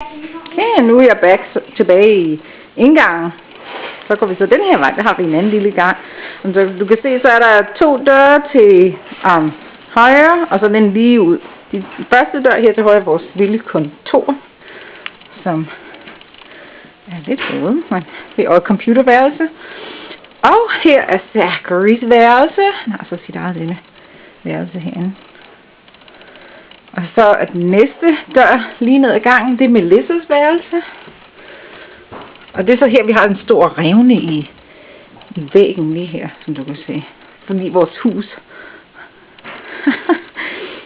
Okay, nu er jeg tilbage i indgangen. Så går vi så den her vej, der har vi en anden lille gang. Som du kan se, så er der 2 døre til højre, og så den lige ud. De første dør her til højre er vores lille kontor, som er lidt røde, men det er også computerværelse. Og her er Zacharys værelse. Han har så sit eget lille værelse herinde. Og så er den næste dør lige ned ad gangen, det er Melissas værelse. Og det er så her, vi har en stor revne i væggen lige her, som du kan se. Fordi vores hus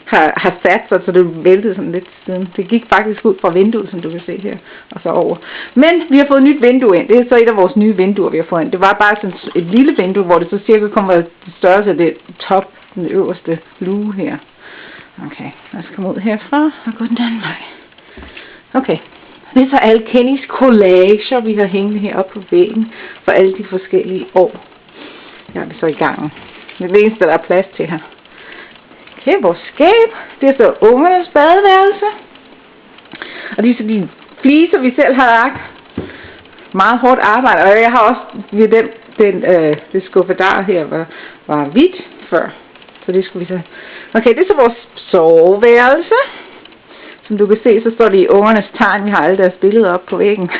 har sat sig, så det væltede sådan lidt siden. Det gik faktisk ud fra vinduet, som du kan se her, og så over. Men vi har fået et nyt vindue ind. Det er så et af vores nye vinduer, vi har fået ind. Det var bare sådan et lille vindue, hvor det så cirka kommer det størrelse af det top, den øverste luge her. Okay, lad os komme ud herfra og gå den anden vej. Okay, det er så alle Kennys collager, vi har hængende heroppe på væggen for alle de forskellige år. Der er vi så i gang. Det er det eneste, der er plads til her. Okay, vores skab, det er så ungernes badeværelse. Og det er så de fliser, vi selv har lagt. Meget hårdt arbejde, og jeg har også ved det skuffedar her var hvidt før. Så det skulle vi så. Okay, det er så vores soveværelse. Som du kan se, så står det i ungernes tegn. Vi har alle deres billeder op på væggen.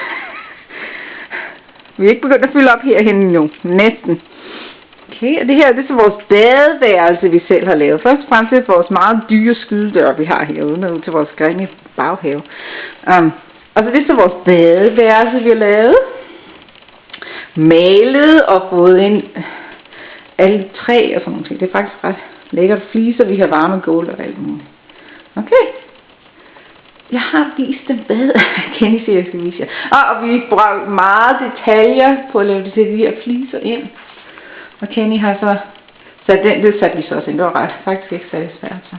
Vi er ikke begyndt at fylde op herhen nu. Næsten. Okay, og det her det er så vores badeværelse, vi selv har lavet. Først og fremmest er vores meget dyre skydedør, vi har herude, ud til vores grimme baghave. Og så det er så vores badeværelse, vi har lavet. Malet og fået ind alle træ og sådan noget. Det er faktisk ret lækkert fliser, vi har varme gulv og alt muligt. Okay. Jeg har vist dem bedre. Kenny siger, jeg skal vise jer. Og vi bruger meget detaljer på at lave de her fliser ind. Og Kenny har så sat den, det satte vi så også ind. Det var faktisk ikke særlig svært. Så.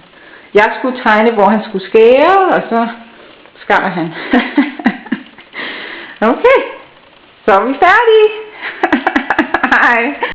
Jeg skulle tegne, hvor han skulle skære, og så skar han. Okay. Så er vi færdige. Hej.